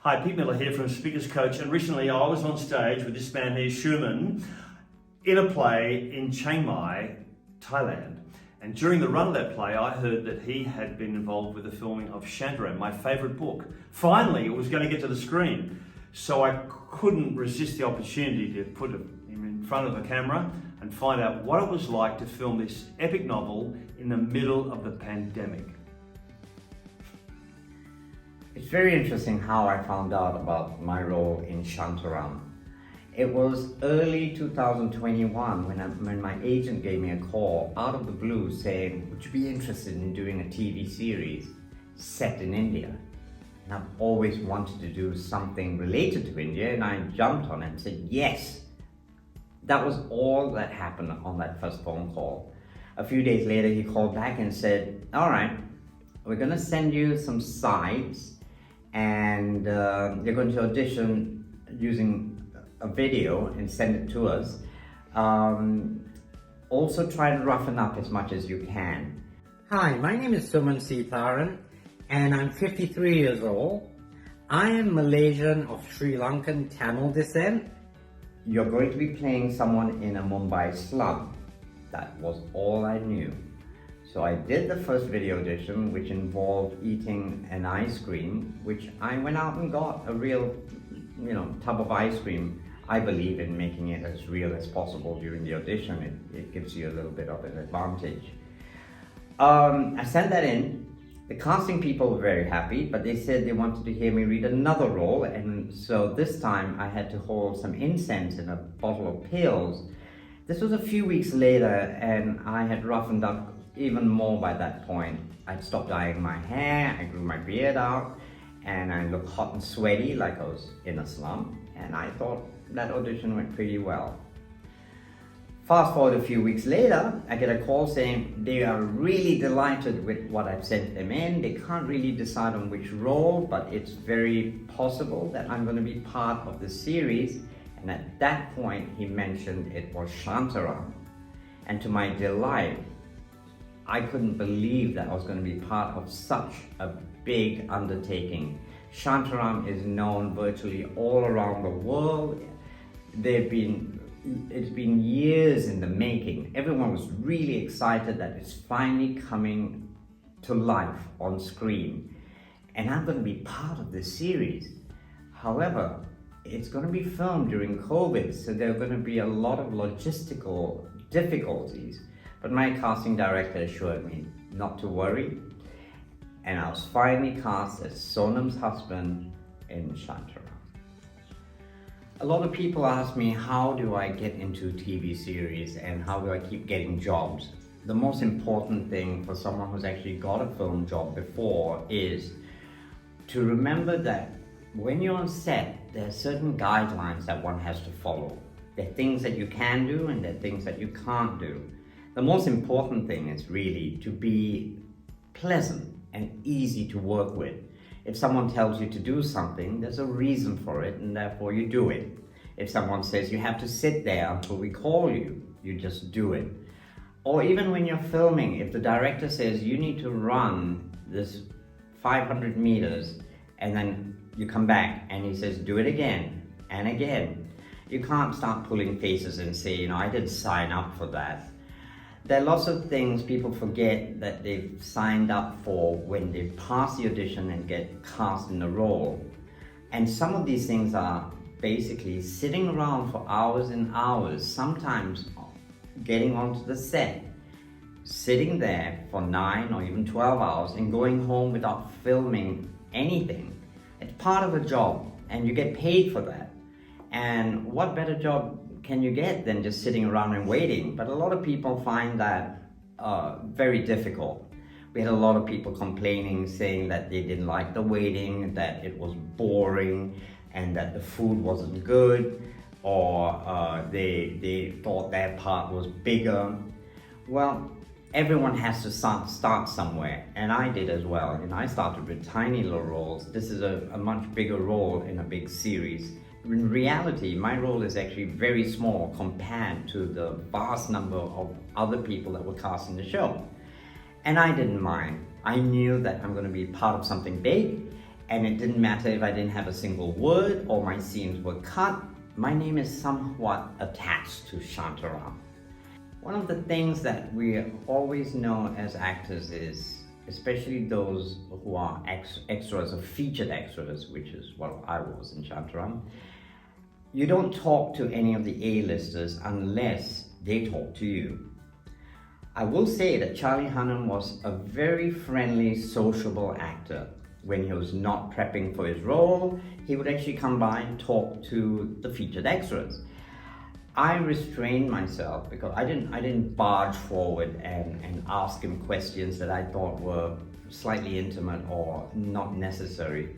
Hi, Pete Miller here from Speakers Coach, and recently I was on stage with this man here, Suman, in a play in Chiang Mai, Thailand. And during the run of that play, I heard that he had been involved with the filming of Shantaram, my favourite book. Finally, it was going to get to the screen. So I couldn't resist the opportunity to put him in front of the camera and find out what it was like to film this epic novel in the middle of the pandemic. It's very interesting how I found out about my role in Shantaram. It was early 2021 when my agent gave me a call out of the blue saying, would you be interested in doing a TV series set in India? And I've always wanted to do something related to India, and I jumped on it and said yes. That was all that happened on that first phone call. A few days later, he called back and said, all right, we're going to send you some sides and you're going to audition using a video and send it to us. Also try to roughen up as much as you can. Hi, my name is Suman C Tharan and I'm 53 years old. I am Malaysian of Sri Lankan Tamil descent. You're going to be playing someone in a Mumbai slum. That was all I knew. So I did the first video audition, which involved eating an ice cream, which I went out and got a real, tub of ice cream. I believe in making it as real as possible during the audition. It gives you a little bit of an advantage. I sent that in. The casting people were very happy, but they said they wanted to hear me read another role, and so this time I had to hold some incense in a bottle of pills. This was a few weeks later, and I had roughened up even more by that point. I'd stopped dyeing my hair, I grew my beard out, and I looked hot and sweaty like I was in a slum, and I thought that audition went pretty well. Fast forward a few weeks later, I get a call saying they are really delighted with what I've sent them in. They can't really decide on which role, but it's very possible that I'm going to be part of the series. And at that point, he mentioned it was Shantaram. And to my delight, I couldn't believe that I was going to be part of such a big undertaking. Shantaram is known virtually all around the world. It's been years in the making. Everyone was really excited that it's finally coming to life on screen. And I'm going to be part of this series. However, it's going to be filmed during COVID, so there are going to be a lot of logistical difficulties. But my casting director assured me not to worry, and I was finally cast as Sonam's husband in Shantaram. A lot of people ask me, how do I get into TV series and how do I keep getting jobs? The most important thing for someone who's actually got a film job before is to remember that when you're on set, there are certain guidelines that one has to follow. There are things that you can do and there are things that you can't do. The most important thing is really to be pleasant and easy to work with. If someone tells you to do something, there's a reason for it and therefore you do it. If someone says you have to sit there until we call you, you just do it. Or even when you're filming, if the director says you need to run this 500 meters and then you come back and he says do it again and again, you can't start pulling faces and say, I didn't sign up for that. There are lots of things people forget that they've signed up for when they pass the audition and get cast in a role. And some of these things are basically sitting around for hours and hours, sometimes getting onto the set, sitting there for 9 or even 12 hours and going home without filming anything. It's part of a job and you get paid for that. And what better job can you get than just sitting around and waiting? But a lot of people find that very difficult. We had a lot of people complaining, saying that they didn't like the waiting, that it was boring, and that the food wasn't good, or they thought their part was bigger. Well, everyone has to start somewhere, and I did as well. And I started with tiny little roles. This is a much bigger role in a big series. In reality, my role is actually very small compared to the vast number of other people that were cast in the show. And I didn't mind. I knew that I'm going to be part of something big, And it didn't matter if I didn't have a single word or my scenes were cut. My name is somewhat attached to Shantaram. One of the things that we always know as actors is, especially those who are extras or featured extras, which is what I was in Shantaram, you don't talk to any of the A-listers unless they talk to you. I will say that Charlie Hunnam was a very friendly, sociable actor. When he was not prepping for his role, he would actually come by and talk to the featured extras. I restrained myself because I didn't barge forward and ask him questions that I thought were slightly intimate or not necessary.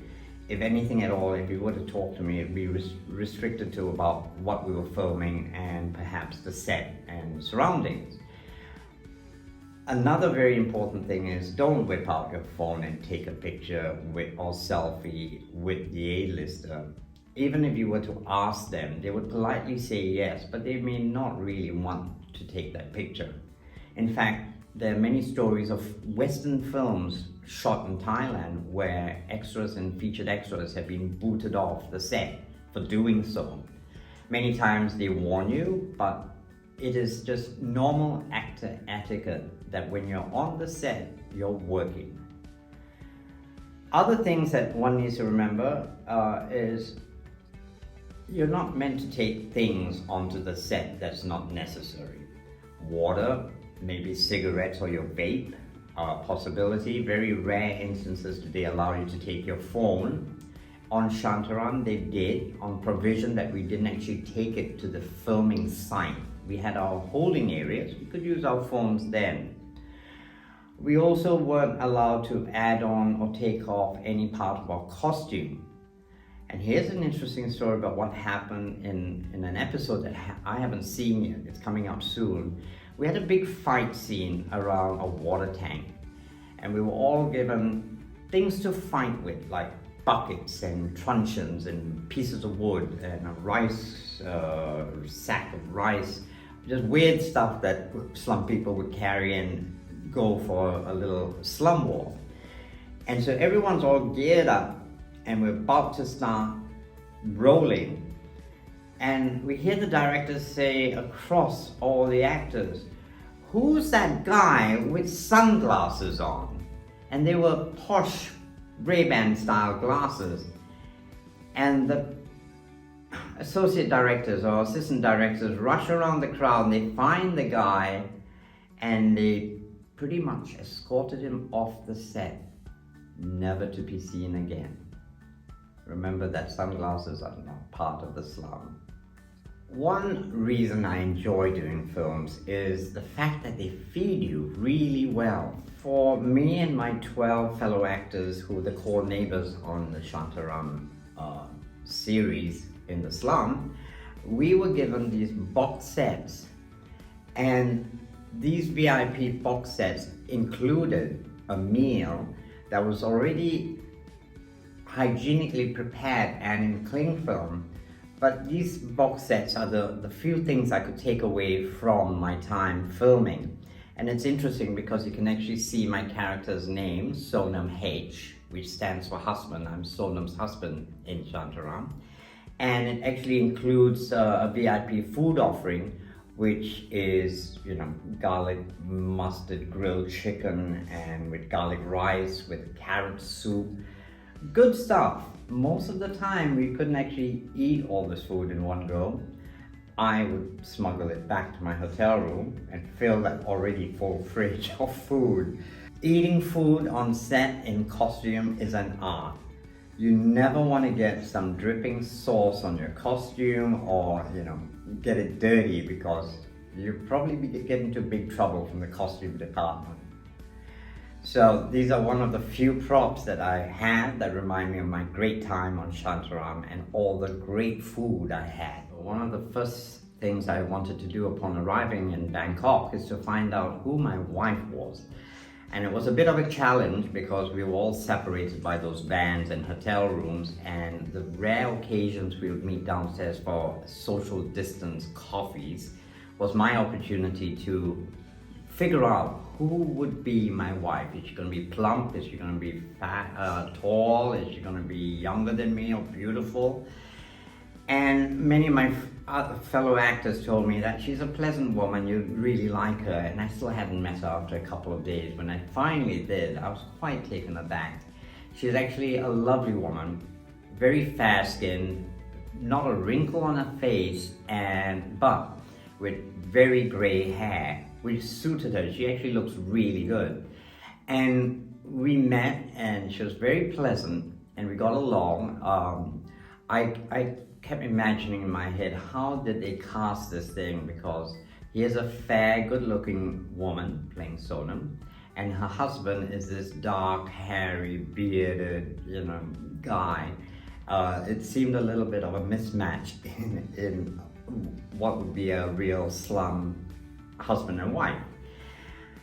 If anything at all, if he were to talk to me, it'd be restricted to about what we were filming and perhaps the set and surroundings. Another very important thing is don't whip out your phone and take a picture or selfie with the A-lister. Even if you were to ask them, they would politely say yes, but they may not really want to take that picture. In fact, there are many stories of Western films shot in Thailand where extras and featured extras have been booted off the set for doing so. Many times they warn you, but it is just normal actor etiquette that when you're on the set, you're working. Other things that one needs to remember is you're not meant to take things onto the set that's not necessary. Water, maybe cigarettes or your vape are a possibility. Very rare instances do they allow you to take your phone. On Shantaram, they did, on provision that we didn't actually take it to the filming site. We had our holding areas, we could use our phones then. We also weren't allowed to add on or take off any part of our costume. And here's an interesting story about what happened in an episode that I haven't seen yet. It's coming up soon. We had a big fight scene around a water tank, and we were all given things to fight with, like buckets and truncheons and pieces of wood and a rice sack of rice, just weird stuff that slum people would carry and go for a little slum war. And so everyone's all geared up and we're about to start rolling, and we hear the director say across all the actors, "Who's that guy with sunglasses on?" And they were posh Ray-Ban style glasses. And the associate directors or assistant directors rush around the crowd and they find the guy and they pretty much escorted him off the set, never to be seen again. Remember that sunglasses are not part of the slum. One reason I enjoy doing films is the fact that they feed you really well. For me and my 12 fellow actors who were the core neighbors on the Shantaram series in the slum, we were given these box sets, and these VIP box sets included a meal that was already hygienically prepared and in cling film. But these box sets are the few things I could take away from my time filming. And it's interesting because you can actually see my character's name, Sonam H, which stands for husband. I'm Sonam's husband in Shantaram. And it actually includes a VIP food offering, which is, garlic mustard grilled chicken and with garlic rice, with carrot soup. Good stuff. Most of the time we couldn't actually eat all this food in one go. I would smuggle it back to my hotel room and fill that already full fridge of food. Eating food on set in costume is an art. You never want to get some dripping sauce on your costume or, get it dirty, because you'll probably get into big trouble from the costume department. So these are one of the few props that I had that remind me of my great time on Shantaram and all the great food I had. One of the first things I wanted to do upon arriving in Bangkok is to find out who my wife was. And it was a bit of a challenge because we were all separated by those vans and hotel rooms, and the rare occasions we would meet downstairs for social distance coffees was my opportunity to figure out who would be my wife. Is she going to be plump? Is she going to be fat, tall? Is she going to be younger than me or beautiful? And many of my fellow actors told me that she's a pleasant woman, you'd really like her, and I still hadn't met her after a couple of days. When I finally did, I was quite taken aback. She's actually a lovely woman, very fair-skinned, not a wrinkle on her face, but with very grey hair, which suited her. She actually looks really good. And we met, and she was very pleasant, and we got along. I kept imagining in my head, how did they cast this thing? Because here's a fair, good-looking woman playing Sonam, and her husband is this dark, hairy, bearded, guy. It seemed a little bit of a mismatch in what would be a real slum husband and wife.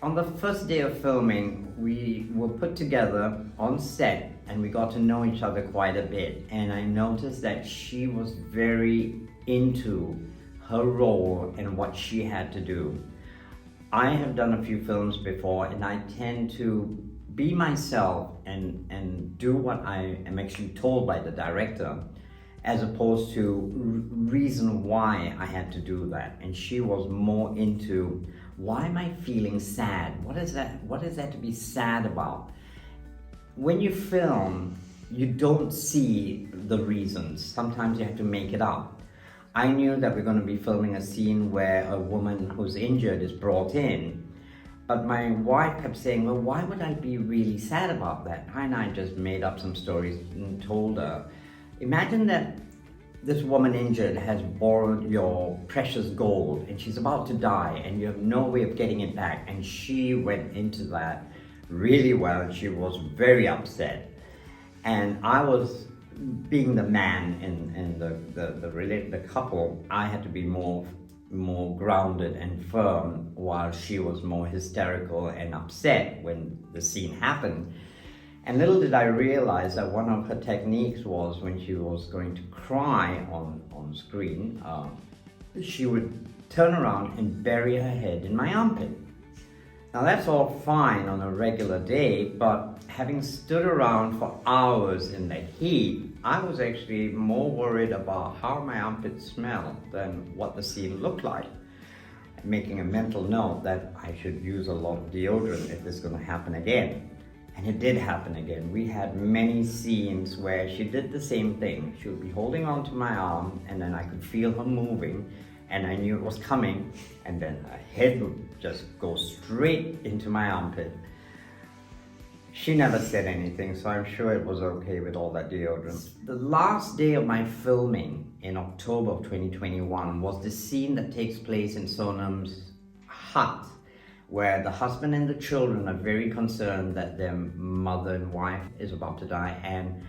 On the first day of filming, we were put together on set and we got to know each other quite a bit. And I noticed that she was very into her role and what she had to do. I have done a few films before and I tend to be myself and do what I am actually told by the director, as opposed to reason why I had to do that. And she was more into, why am I feeling sad? What is that to be sad about? When you film, you don't see the reasons. Sometimes you have to make it up. I knew that we're going to be filming a scene where a woman who's injured is brought in, but my wife kept saying, well, why would I be really sad about that? And I just made up some stories and told her, imagine that this woman injured has borrowed your precious gold and she's about to die and you have no way of getting it back. And she went into that really well. She was very upset. And I was, being the man in the couple, I had to be more grounded and firm, while she was more hysterical and upset when the scene happened. And little did I realize that one of her techniques was, when she was going to cry on screen, she would turn around and bury her head in my armpit. Now that's all fine on a regular day, but having stood around for hours in the heat, I was actually more worried about how my armpit smelled than what the scene looked like. Making a mental note that I should use a lot of deodorant if this is going to happen again. And it did happen again. We had many scenes where she did the same thing. She would be holding on to my arm and then I could feel her moving and I knew it was coming, and then her head would just go straight into my armpit. She never said anything, so I'm sure it was okay with all that deodorant. The last day of my filming in October of 2021 was the scene that takes place in Sonam's hut, where the husband and the children are very concerned that their mother and wife is about to die, and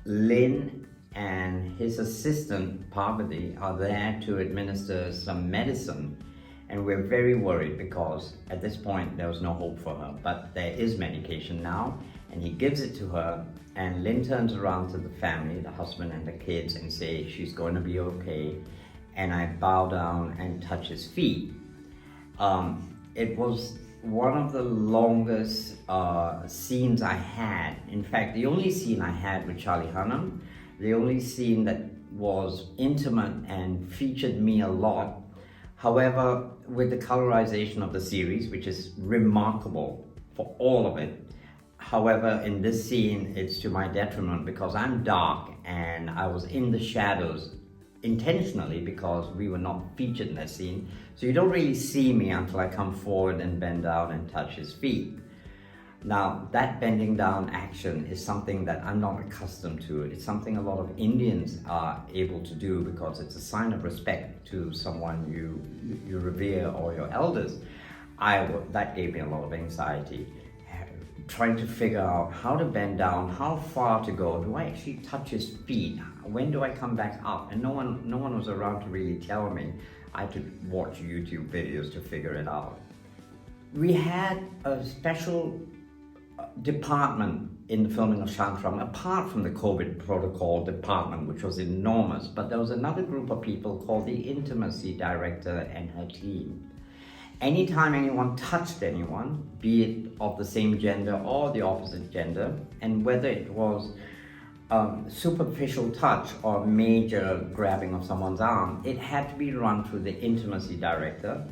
Lin and his assistant Parvati are there to administer some medicine. And we're very worried because at this point there was no hope for her, but there is medication now, and he gives it to her, and Lin turns around to the family, the husband and the kids, and say she's going to be okay, and I bow down and touch his feet. It was one of the longest scenes I had. In fact, the only scene I had with Charlie Hunnam, the only scene that was intimate and featured me a lot. However, with the colorization of the series, which is remarkable for all of it, however, in this scene, it's to my detriment because I'm dark and I was in the shadows intentionally because we were not featured in that scene. So you don't really see me until I come forward and bend down and touch his feet. Now, that bending down action is something that I'm not accustomed to. It's something a lot of Indians are able to do because it's a sign of respect to someone you revere or your elders. That gave me a lot of anxiety. Trying to figure out how to bend down, how far to go. Do I actually touch his feet? When do I come back up? And no one was around to really tell me. I had to watch YouTube videos to figure it out. We had a special department in the filming of Shantaram, apart from the COVID protocol department, which was enormous, but there was another group of people called the intimacy director and her team. anytime anyone touched anyone, be it of the same gender or the opposite gender, and whether it was superficial touch or major grabbing of someone's arm, it had to be run through the intimacy director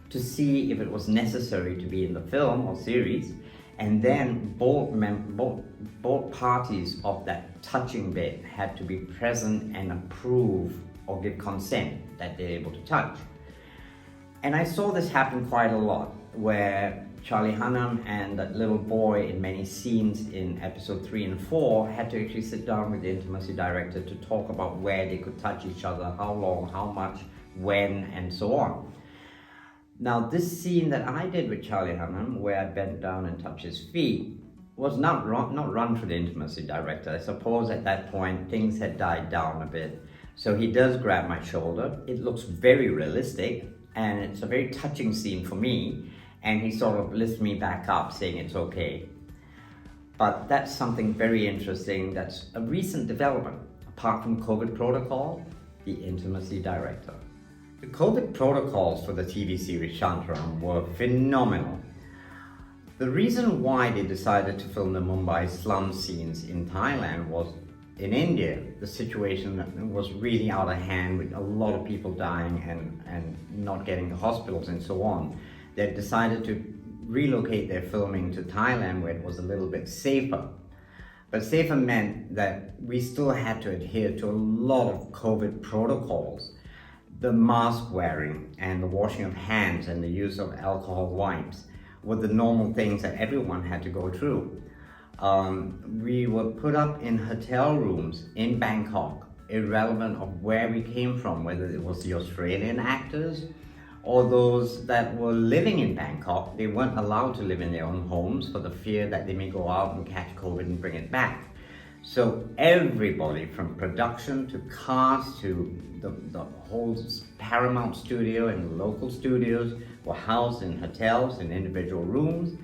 to see if it was necessary to be in the film or series, and then both parties of that touching bit had to be present and approve or give consent that they're able to touch. And I saw this happen quite a lot, where Charlie Hunnam and that little boy in many scenes in episode 3 and 4 had to actually sit down with the intimacy director to talk about where they could touch each other, how long, how much, when, and so on. Now, this scene that I did with Charlie Hunnam, where I bent down and touched his feet, was not run through the intimacy director. I suppose at that point things had died down a bit. So he does grab my shoulder. It looks very realistic, and it's a very touching scene for me. And he sort of lifts me back up, saying it's okay. But that's something very interesting. That's a recent development. Apart from COVID protocol, the intimacy director. The COVID protocols for the TV series Shantaram were phenomenal. The reason why they decided to film the Mumbai slum scenes in Thailand was in India, the situation was really out of hand with a lot of people dying and not getting to hospitals and so on. They decided to relocate their filming to Thailand, where it was a little bit safer. But safer meant that we still had to adhere to a lot of COVID protocols. The mask wearing and the washing of hands and the use of alcohol wipes were the normal things that everyone had to go through. We were put up in hotel rooms in Bangkok, irrelevant of where we came from, whether it was the Australian actors or those that were living in Bangkok. They weren't allowed to live in their own homes for the fear that they may go out and catch COVID and bring it back. So everybody from production to cast to the whole Paramount studio and local studios were housed in hotels in individual rooms,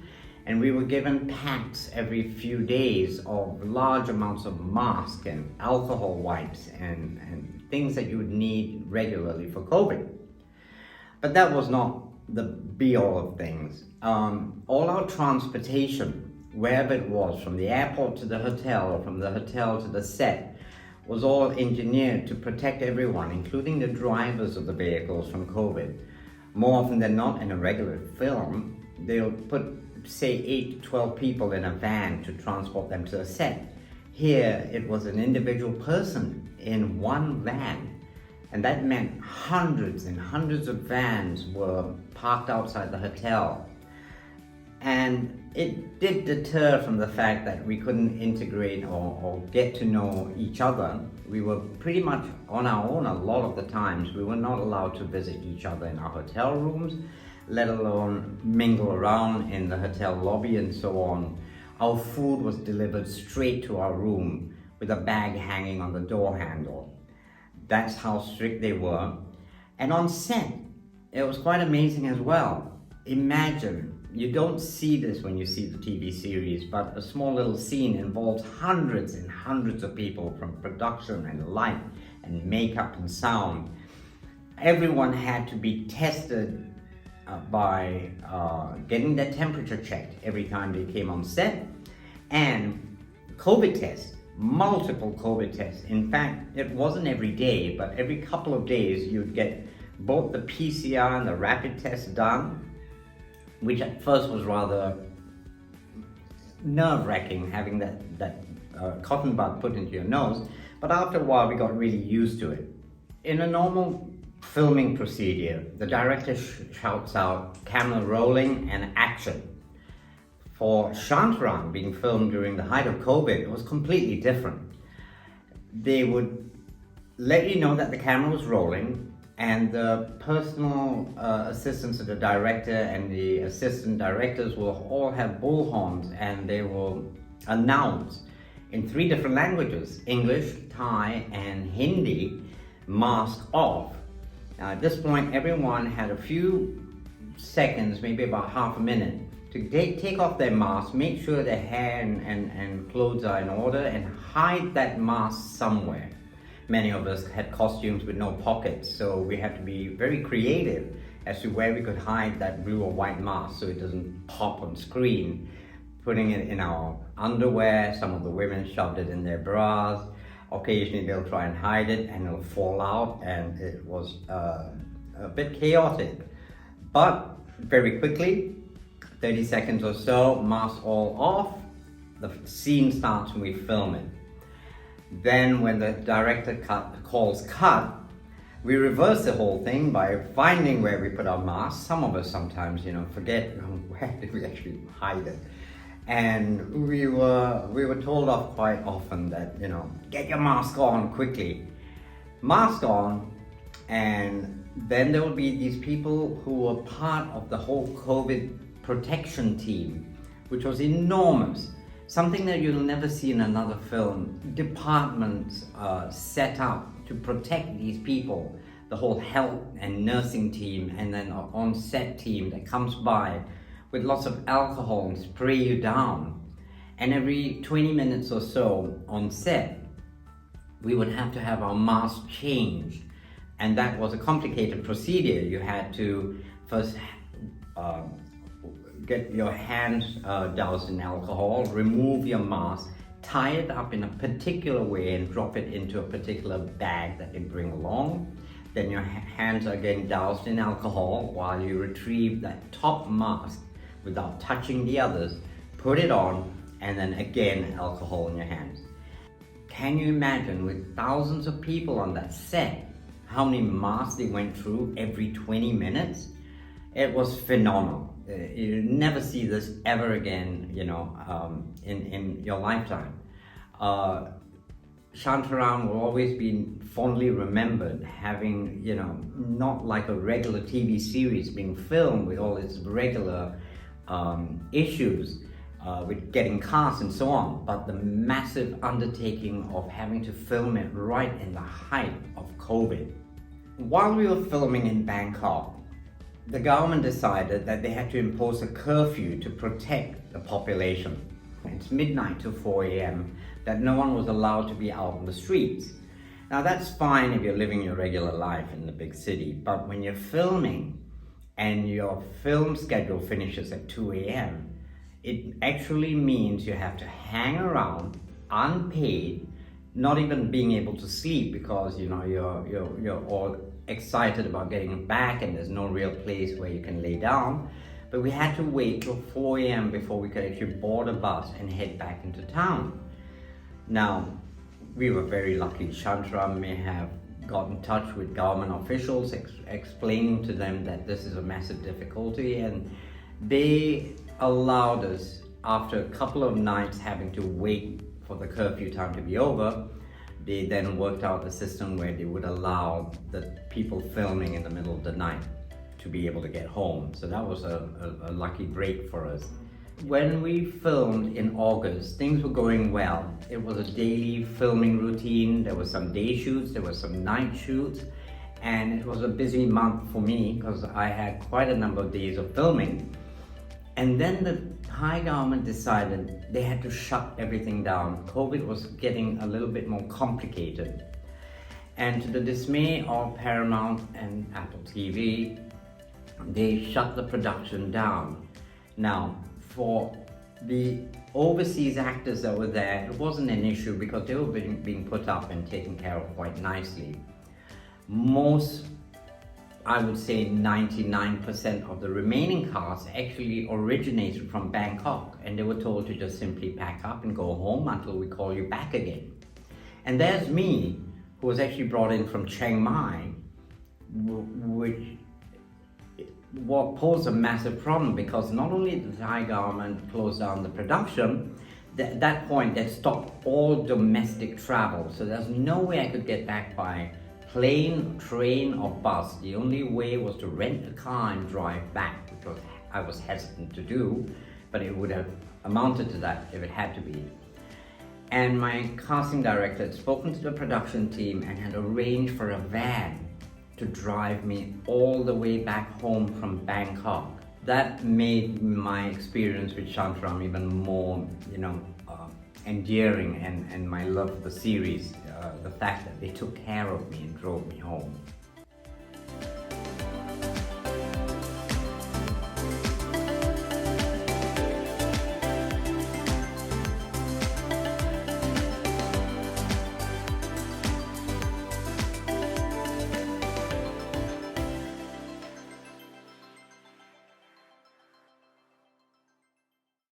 and we were given packs every few days of large amounts of masks and alcohol wipes and things that you would need regularly for COVID. But that was not the be-all of things. All our transportation, wherever it was, from the airport to the hotel or from the hotel to the set, was all engineered to protect everyone, including the drivers of the vehicles, from COVID. More often than not, in a regular film, they'll put, say, 8 to 12 people in a van to transport them to a set. Here, it was an individual person in one van. And that meant hundreds and hundreds of vans were parked outside the hotel. And it did deter from the fact that we couldn't integrate or get to know each other. We were pretty much on our own a lot of the times. We were not allowed to visit each other in our hotel rooms, let alone mingle around in the hotel lobby and so on. Our food was delivered straight to our room with a bag hanging on the door handle. That's how strict they were. And on set, it was quite amazing as well. Imagine, you don't see this when you see the TV series, but a small little scene involves hundreds and hundreds of people, from production and light and makeup and sound. Everyone had to be tested by getting their temperature checked every time they came on set, and COVID tests. Multiple COVID tests. In fact, it wasn't every day, but every couple of days you'd get both the PCR and the rapid test done, which at first was rather nerve-wracking, having that cotton bud put into your nose, but after a while we got really used to it. In a normal filming procedure, the director shouts out, "Camera rolling and action." For Shantaram, being filmed during the height of COVID, it was completely different. They would let you know that the camera was rolling, and the personal assistants of the director and the assistant directors will all have bullhorns, and they will announce in 3 different languages, English, Thai, and Hindi, "Mask off." Now at this point, everyone had a few seconds, maybe about half a minute, to take off their mask, make sure their hair and clothes are in order, and hide that mask somewhere. Many of us had costumes with no pockets, so we had to be very creative as to where we could hide that blue or white mask so it doesn't pop on screen. Putting it in our underwear, some of the women shoved it in their bras. Occasionally they'll try and hide it and it'll fall out, and it was a bit chaotic. But very quickly, 30 seconds or so, mask all off, the scene starts and we film it. Then when the director calls cut, we reverse the whole thing by finding where we put our mask. Some of us sometimes, forget where did we actually hide it. And we were told off quite often that, get your mask on quickly. Mask on, and then there will be these people who were part of the whole COVID protection team, which was enormous. Something that you'll never see in another film. Departments set up to protect these people. The whole health and nursing team, and then an on-set team that comes by with lots of alcohol and spray you down. And every 20 minutes or so on set, we would have to have our mask changed. And that was a complicated procedure. You had to first get your hands doused in alcohol, remove your mask, tie it up in a particular way and drop it into a particular bag that they bring along. Then your hands are again doused in alcohol while you retrieve that top mask without touching the others, put it on, and then again alcohol in your hands. Can you imagine, with thousands of people on that set, how many masks they went through every 20 minutes? It was phenomenal. You never see this ever again, in your lifetime. Shantaram will always be fondly remembered, having, not like a regular TV series being filmed with all its regular issues with getting cast and so on, but the massive undertaking of having to film it right in the height of COVID. While we were filming in Bangkok, the government decided that they had to impose a curfew to protect the population. It's midnight to 4 a.m. that no one was allowed to be out on the streets. Now that's fine if you're living your regular life in the big city, but when you're filming and your film schedule finishes at 2 a.m., it actually means you have to hang around unpaid, not even being able to sleep because you're all excited about getting back and there's no real place where you can lay down. But we had to wait till 4 a.m. before we could actually board a bus and head back into town. Now, we were very lucky. Shantaram may have got in touch with government officials, explaining to them that this is a massive difficulty, and they allowed us, after a couple of nights having to wait for the curfew time to be over, they then worked out a system where they would allow the people filming in the middle of the night to be able to get home. So that was a lucky break for us. When we filmed in August, things were going well. It was a daily filming routine. There were some day shoots, there were some night shoots, and it was a busy month for me because I had quite a number of days of filming. And then the Thai government decided they had to shut everything down. COVID was getting a little bit more complicated. And to the dismay of Paramount and Apple TV, they shut the production down. Now, for the overseas actors that were there, it wasn't an issue because they were being put up and taken care of quite nicely. Most, I would say 99% of the remaining cast actually originated from Bangkok, and they were told to just simply pack up and go home until we call you back again. And there's me, who was actually brought in from Chiang Mai, which posed a massive problem because not only did the Thai government close down the production, at that point they stopped all domestic travel. So there's no way I could get back by plane, train or bus. The only way was to rent a car and drive back, which I was hesitant to do, but it would have amounted to that if it had to be. And my casting director had spoken to the production team and had arranged for a van to drive me all the way back home from Bangkok. That made my experience with Shantaram even more, endearing, and my love for the series, the fact that they took care of me and drove me home.